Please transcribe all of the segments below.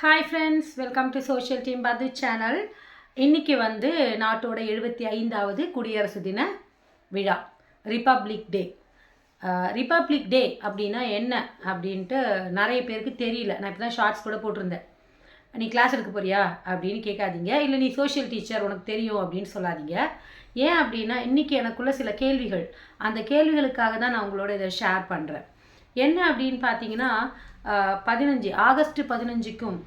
Hi friends, welcome to social team பது channel. இன்றைக்கி வந்து நாட்டோட 75வது குடியரசு தின விழா, ரிப்பப்ளிக் டே. ரிப்பப்ளிக் டே அப்படின்னா என்ன அப்படின்ட்டு நிறைய பேருக்கு தெரியல. நான் இப்போ தான் ஷார்ட்ஸ் கூட போட்டிருந்தேன். நீ கிளாஸ் எடுக்க போறியா அப்படின்னு கேட்காதீங்க, இல்லை நீ சோஷியல் டீச்சர் உனக்கு தெரியும் அப்படின்னு சொல்லாதீங்க. ஏன் அப்படின்னா இன்றைக்கி எனக்குள்ள சில கேள்விகள், அந்த கேள்விகளுக்காக தான் நான் உங்களோட இதை ஷேர் பண்ணுறேன். என்ன அப்படின்னு பார்த்தீங்கன்னா, ஆகஸ்ட் 15க்கும்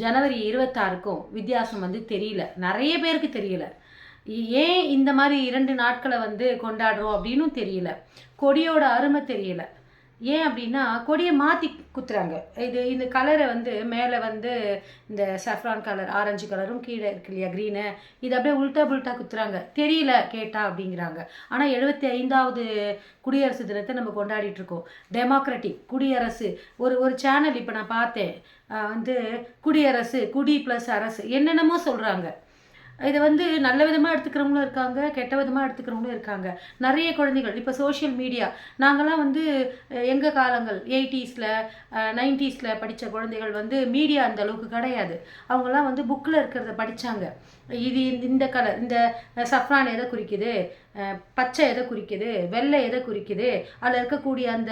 ஜனவரி 26க்கும் வித்தியாசம் வந்து தெரியல, நிறைய பேருக்கு தெரியல. ஏன் இந்த மாதிரி 2 நாட்களை வந்து கொண்டாடுறோம் அப்படின்னும் தெரியல. கொடியோட அருமை தெரியல. ஏன் அப்படின்னா கொடியை மாற்றி குத்துறாங்க. இந்த கலரை வந்து மேலே வந்து இந்த சஃப்ரான் கலர், ஆரஞ்சு கலரும் கீழே இருக்கு இல்லையா, க்ரீனு, இது அப்படியே உல்ட்டா புல்ட்டா குத்துறாங்க. தெரியல கேட்டா அப்படிங்கிறாங்க. ஆனால் 75வது குடியரசு தினத்தை நம்ம கொண்டாடிட்டு இருக்கோம். டெமோக்ராட்டிக் குடியரசு. ஒரு சேனல் இப்போ நான் பார்த்தேன், வந்து குடியரசு, குடி ப்ளஸ் அரசு, என்னென்னமோ சொல்கிறாங்க. இதை வந்து நல்ல விதமாக எடுத்துக்கிறவங்களும் இருக்காங்க, கெட்ட விதமாக எடுத்துக்கிறவங்களும் இருக்காங்க. நிறைய குழந்தைகள் இப்போ சோஷியல் மீடியா, நாங்கள்லாம் வந்து எங்கள் காலங்கள் 80ஸில் 90ஸில் படித்த குழந்தைகள் வந்து மீடியா அந்த அளவுக்கு கிடையாது. அவங்களாம் வந்து புக்கில் இருக்கிறத படித்தாங்க. இது இந்த கலர், இந்த சஃப்ரான் எதை குறிக்குது, பச்சை எதை குறிக்குது, வெள்ளை எதை குறிக்குது, அதில் இருக்கக்கூடிய அந்த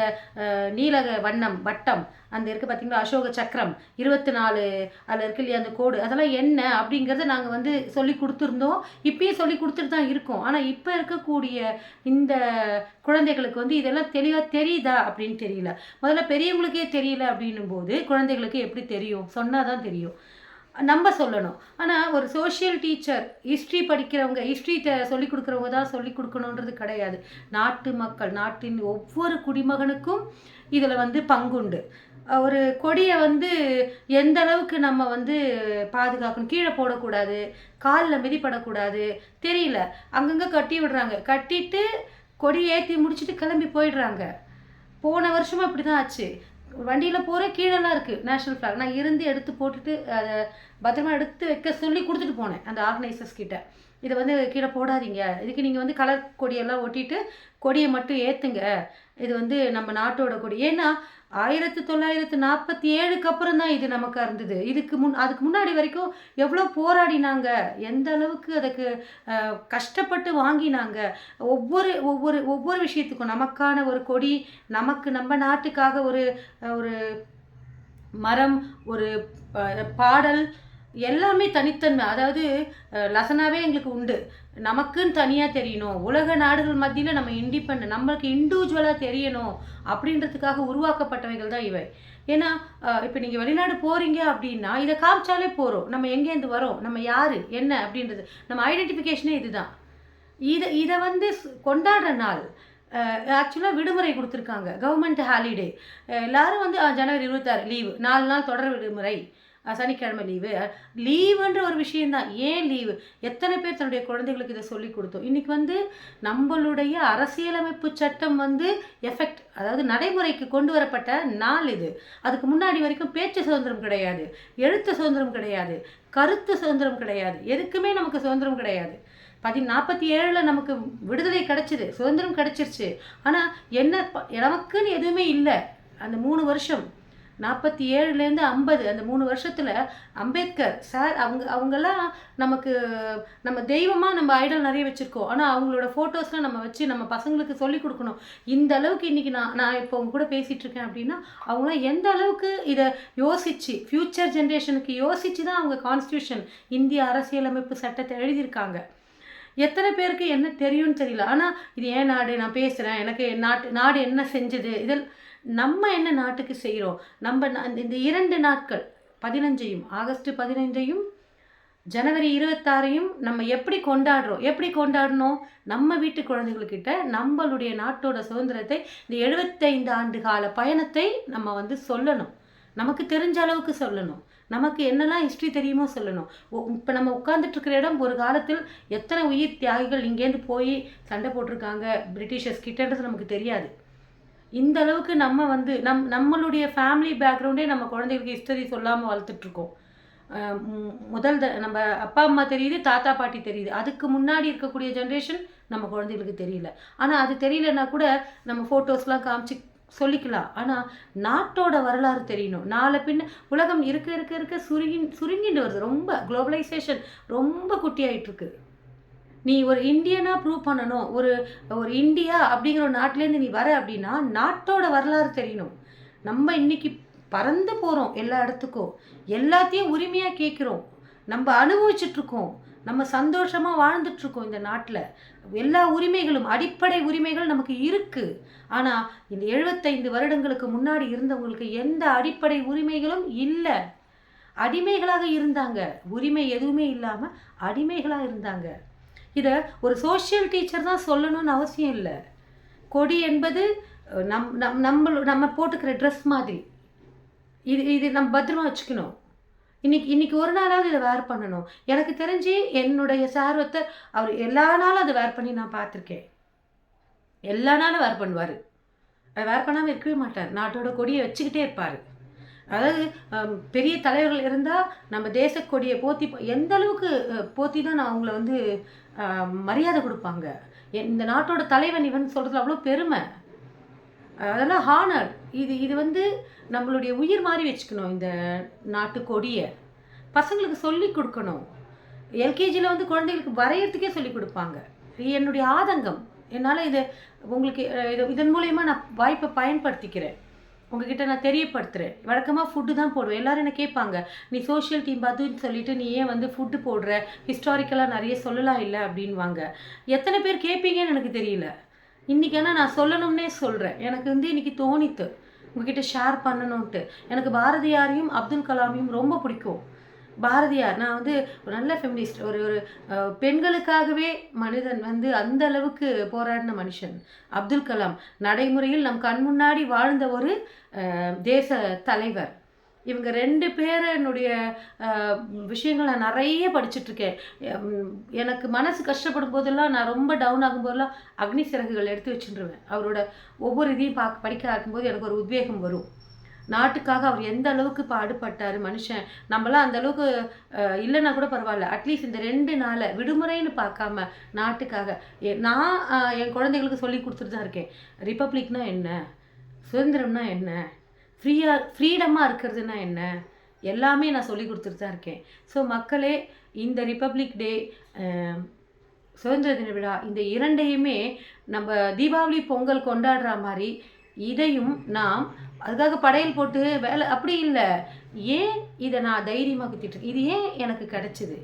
நீலக வண்ணம் வட்டம், அந்த இருக்குது பார்த்தீங்களா, அசோக சக்கரம் 24, அதில் இருக்கு இல்லையா அந்த கோடு, அதெல்லாம் என்ன அப்படிங்கிறத நாங்கள் வந்து சொல்லி கொடுத்துருந்தோம். இப்பயும் சொல்லி கொடுத்துட்டு தான் இருக்கோம். ஆனால் இப்போ இருக்கக்கூடிய இந்த குழந்தைகளுக்கு வந்து இதெல்லாம் தெளிவாக தெரியுதா அப்படின்னு தெரியல. முதல்ல பெரியவங்களுக்கே தெரியல அப்படின்னும் போது குழந்தைகளுக்கு எப்படி தெரியும்? சொன்னால் தான் தெரியும், நம்ம சொல்லணும். ஆனால் ஒரு சோஷியல் டீச்சர், ஹிஸ்ட்ரி படிக்கிறவங்க, ஹிஸ்ட்ரி சொல்லிக் கொடுக்குறவங்க தான் சொல்லிக் கொடுக்கணுன்றது கிடையாது. நாட்டு மக்கள், நாட்டின் ஒவ்வொரு குடிமகனுக்கும் இதில் வந்து பங்குண்டு. ஒரு கொடியை வந்து எந்த அளவுக்கு நம்ம வந்து பாதுகாக்கணும், கீழே போடக்கூடாது, காலில் மிதிப்படக்கூடாது, தெரியல. அங்கங்கே கட்டி விடுறாங்க, கட்டிட்டு கொடி ஏற்றி முடிச்சுட்டு கிளம்பி போயிடுறாங்க. போன வருஷமும் அப்படி தான் ஆச்சு. வண்டியில் போகிற கீழெல்லாம் இருக்குது நேஷ்னல் ஃப்ளாக். நான் இருந்து எடுத்து போட்டுட்டு அதை பத்திரமா எடுத்து வைக்க சொல்லி கொடுத்துட்டு போனேன் அந்த ஆர்கனைசர்ஸ் கிட்ட. இதை வந்து கீழே போடாதீங்க, இதுக்கு நீங்கள் வந்து கலர் கொடியெல்லாம் ஒட்டிட்டு கொடியை மட்டும் ஏற்றுங்க, இது வந்து நம்ம நாட்டோட கொடி. ஏன்னா 1947க்கு அப்புறம் தான் இது நமக்கு இருந்தது. அதுக்கு முன்னாடி வரைக்கும் எவ்வளோ போராடினாங்க, எந்த அளவுக்கு அதுக்கு கஷ்டப்பட்டு வாங்கினாங்க. ஒவ்வொரு ஒவ்வொரு ஒவ்வொரு விஷயத்துக்கும் நமக்கான ஒரு கொடி, நமக்கு நம்ம நாட்டுக்காக ஒரு ஒரு மரம், ஒரு பாடல், எல்லாமே தனித்தன்மை. அதாவது லசனாவே எங்களுக்கு உண்டு, நமக்குன்னு தனியாக தெரியணும், உலக நாடுகள் மத்தியில் நம்ம இண்டிபெண்ட், நம்மளுக்கு இண்டிவிஜுவலாக தெரியணும் அப்படின்றதுக்காக உருவாக்கப்பட்டவைகள் தான் இவை. ஏன்னா இப்போ நீங்கள் வெளிநாடு போகிறீங்க அப்படின்னா இதை காமிச்சாலே போகிறோம், நம்ம எங்கேருந்து வரோம், நம்ம யார் என்ன அப்படின்றது, நம்ம ஐடென்டிஃபிகேஷனே இதுதான். இதை வந்து கொண்டாடுற நாள். ஆக்சுவலாக விடுமுறை கொடுத்துருக்காங்க, கவர்மெண்ட் ஹாலிடே. எல்லோரும் வந்து ஜனவரி 26 லீவு, 4 நாள் தொடர் விடுமுறை, சனிக்கிழமை லீவுன்ற ஒரு விஷயந்தான். ஏன் லீவு? எத்தனை பேர் தன்னுடைய குழந்தைகளுக்கு இதை சொல்லி கொடுத்தோம். இன்றைக்கி வந்து நம்மளுடைய அரசியலமைப்பு சட்டம் வந்து எஃபெக்ட், அதாவது நடைமுறைக்கு கொண்டு வரப்பட்ட நாள் இது. அதுக்கு முன்னாடி வரைக்கும் பேச்சு சுதந்திரம் கிடையாது, எழுத்து சுதந்திரம் கிடையாது, கருத்து சுதந்திரம் கிடையாது, எதுக்குமே நமக்கு சுதந்திரம் கிடையாது. 1947 நமக்கு விடுதலை கிடச்சிது, சுதந்திரம் கிடச்சிருச்சு. ஆனால் என்ன, நமக்குன்னு எதுவுமே இல்லை. அந்த 3 வருஷம், 47லேருந்து 50, அந்த 3 வருஷத்தில் அம்பேத்கர் சார் அவங்கெல்லாம் நமக்கு, நம்ம தெய்வமாக நம்ம ஐடல் நிறைய வச்சுருக்கோம். ஆனால் அவங்களோட ஃபோட்டோஸ்லாம் நம்ம வச்சு நம்ம பசங்களுக்கு சொல்லிக் கொடுக்கணும். இந்த அளவுக்கு இன்றைக்கி நான் இப்போ அவங்க கூட பேசிகிட்டு இருக்கேன் அப்படின்னா அவங்களாம் எந்த அளவுக்கு இதை யோசித்து, ஃப்யூச்சர் ஜென்ரேஷனுக்கு யோசித்து தான் அவங்க கான்ஸ்டியூஷன், இந்திய அரசியலமைப்பு சட்டத்தை எழுதியிருக்காங்க. எத்தனை பேருக்கு என்ன தெரியும்னு தெரியல. ஆனால் இது ஏன் நாடு, நான் பேசுகிறேன், எனக்கு நாடு என்ன செஞ்சது, இதில் நம்ம என்ன நாட்டுக்கு செய்கிறோம், நம்ம இந்த 2 நாட்கள் 15ஐயும், ஆகஸ்ட் 15ஐயும் ஜனவரி 26ஐயும் நம்ம எப்படி கொண்டாடணும், நம்ம வீட்டு குழந்தைகள்கிட்ட நம்மளுடைய நாட்டோட சுதந்திரத்தை, இந்த 75 ஆண்டு கால பயணத்தை நம்ம வந்து சொல்லணும், நமக்கு தெரிஞ்ச அளவுக்கு சொல்லணும், நமக்கு என்னெல்லாம் ஹிஸ்ட்ரி தெரியுமோ சொல்லணும். இப்போ நம்ம உட்காந்துட்ருக்கிற இடம், ஒரு காலத்தில் எத்தனை உயிர் தியாகிகள் இங்கேருந்து போய் சண்டை போட்டிருக்காங்க பிரிட்டிஷர்ஸ் கிட்டன்றது நமக்கு தெரியாது. இந்த அளவுக்கு நம்ம வந்து நம்மளுடைய ஃபேமிலி பேக்ரவுண்டே நம்ம குழந்தைகளுக்கு ஹிஸ்டரி சொல்லாமல் வளர்த்துட்ருக்கோம். நம்ம அப்பா அம்மா தெரியுது, தாத்தா பாட்டி தெரியுது, அதுக்கு முன்னாடி இருக்கக்கூடிய ஜென்ரேஷன் நம்ம குழந்தைகளுக்கு தெரியல. ஆனால் அது தெரியலன்னா கூட நம்ம ஃபோட்டோஸ்லாம் காமிச்சு சொல்லிக்கலாம். ஆனால் நாட்டோட வரலாறு தெரியணும். நாளை பின்ன உலகம் இருக்க இருக்க இருக்க சுருங்கிட்டு வருது. ரொம்ப குளோபலைசேஷன் ரொம்ப குட்டியாயிட்டுருக்கு. நீ ஒரு இந்தியனா ப்ரூவ் பண்ணணும். ஒரு ஒரு இந்தியா அப்படிங்கிற ஒரு நாட்டிலேருந்து நீ வர அப்படின்னா நாட்டோட வரலாறு தெரியணும். நம்ம இன்னைக்கு பறந்து போகிறோம் எல்லா இடத்துக்கும். எல்லாத்தையும் உரிமையாக கேட்குறோம். நம்ம அனுபவிச்சுட்ருக்கோம். நம்ம சந்தோஷமாக வாழ்ந்துட்டுருக்கோம் இந்த நாட்டில். எல்லா உரிமைகளும் அடிப்படை உரிமைகள் நமக்கு இருக்குது. ஆனால் இந்த 75 வருடங்களுக்கு முன்னாடி இருந்தவங்களுக்கு எந்த அடிப்படை உரிமைகளும் இல்லை. அடிமைகளாக இருந்தாங்க. உரிமை எதுவுமே இல்லாமல் அடிமைகளாக இருந்தாங்க. இதை ஒரு சோஷியல் டீச்சர் தான் சொல்லணும்னு அவசியம் இல்லை. கொடி என்பது நம்ம போட்டுக்கிற ட்ரெஸ் மாதிரி. இது நம்ம பத்திரமா வச்சுக்கணும். இன்னைக்கு ஒரு நாளாவது இதை வேர் பண்ணணும். எனக்கு தெரிஞ்சு என்னுடைய சார் ஒருத்தர் அவர் எல்லா நாளும் அதை வேர் பண்ணி நான் பார்த்துருக்கேன். எல்லா நாளும் வேர் பண்ணுவார். அதை வேர் பண்ணாமல் இருக்கவே மாட்டார். நாட்டோட கொடியை வச்சுக்கிட்டே இருப்பார். அதாவது பெரிய தலைவர்கள் இருந்தால் நம்ம தேச கொடியை போற்றி எந்த அளவுக்கு போற்றி தான் நான் அவங்கள வந்து மரியாதை கொடுப்பாங்க. இந்த நாட்டோட தலைவன் இவன் சொல்கிறதுல அவ்வளோ பெருமை. அதெல்லாம் ஹானர். இது வந்து நம்மளுடைய உயிர் மாதிரி வச்சுக்கணும். இந்த நாட்டு கொடியை பசங்களுக்கு சொல்லி கொடுக்கணும். எல்கேஜியில் வந்து குழந்தைகளுக்கு வரையறதுக்கே சொல்லி கொடுப்பாங்க. என்னுடைய ஆதங்கம். என்னால் உங்களுக்கு இதன் மூலயமா நான் வாய்ப்பை பயன்படுத்திக்கிறேன். உங்ககிட்ட நான் தெரியப்படுத்துகிறேன். வழக்கமாக ஃபுட்டு தான் போடுவேன். எல்லோரும் என்ன கேட்பாங்க, நீ சோஷியல் டீம் அதுன்னு சொல்லிட்டு நீ ஏன் வந்து ஃபுட்டு போடுற, ஹிஸ்டாரிக்கலாக நிறைய சொல்லலாம் இல்லை அப்படின்வாங்க. எத்தனை பேர் கேட்பீங்கன்னு எனக்கு தெரியல. இன்றைக்கி ஆனால் நான் சொல்லணும்னே சொல்கிறேன். எனக்கு வந்து இன்றைக்கி தோணித்து உங்ககிட்ட ஷேர் பண்ணணுன்ட்டு. எனக்கு பாரதியாரையும் அப்துல் கலாமையும் ரொம்ப பிடிக்கும். பாரதியார் நான் வந்து ஒரு நல்ல ஃபெமினிஸ்ட். ஒரு பெண்களுக்காகவே மனிதன் வந்து அந்த அளவுக்கு போராடின மனுஷன். அப்துல் கலாம் நடைமுறையில் நம் கண் முன்னாடி வாழ்ந்த ஒரு தேச தலைவர். இவங்க 2 பேரனுடைய விஷயங்கள் நான் நிறைய படிச்சுட்ருக்கேன். எனக்கு மனசு கஷ்டப்படும் போதெல்லாம், நான் ரொம்ப டவுன் ஆகும்போதெல்லாம் அக்னி சிறகுகள் எடுத்து வச்சுருவேன். அவரோட ஒவ்வொரு இதையும் படிக்க ஆக்கும்போது எனக்கு ஒரு உத்வேகம் வரும். நாட்டுக்காக அவர் எந்த அளவுக்கு பாடுபட்டார் மனுஷன். நம்மளாம் அந்த அளவுக்கு இல்லைன்னா கூட பரவாயில்ல. அட்லீஸ்ட் இந்த 2 நாளை விடுமுறைன்னு பார்க்காம நாட்டுக்காக நான் என் குழந்தைகளுக்கு சொல்லி கொடுத்துட்டு தான் இருக்கேன். ரிப்பப்ளிக்னா என்ன, சுதந்திரம்னா என்ன, ஃப்ரீடமாக இருக்கிறதுனா என்ன, எல்லாமே நான் சொல்லி கொடுத்துட்டு தான் இருக்கேன். ஸோ மக்களே, இந்த ரிப்பப்ளிக் டே, சுதந்திர தின விழா, இந்த 2ஐயுமே நம்ம தீபாவளி பொங்கல் கொண்டாடுற மாதிரி இதையும் நாம் அதுக்காக படையல் போட்டு வேலை அப்படி இல்லை. ஏன் இதை நான் தைரியமாக குத்திட்டு, இது ஏன் எனக்கு கிடச்சிது,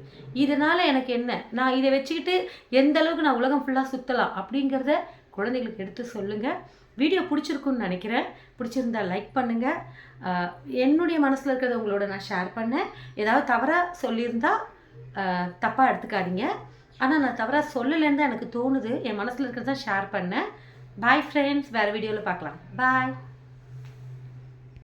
இதனால் எனக்கு என்ன, நான் இதை வச்சுக்கிட்டு எந்த அளவுக்கு நான் உலகம் ஃபுல்லாக சுற்றலாம் அப்படிங்கிறத குழந்தைகளுக்கு எடுத்து சொல்லுங்கள். வீடியோ பிடிச்சிருக்குன்னு நினைக்கிறேன். பிடிச்சிருந்தா லைக் பண்ணுங்கள். என்னுடைய மனசில் இருக்கிறத உங்களோட நான் ஷேர் பண்ணேன். ஏதாவது தவறாக சொல்லியிருந்தா தப்பாக எடுத்துக்காதீங்க. ஆனால் நான் தவறாக சொல்லலைன்னு தான் எனக்கு தோணுது. என் மனசில் இருக்கிறத ஷேர் பண்ணேன். Bye friends. வேறு வீடியோவில் பார்க்கலாம். பாய்.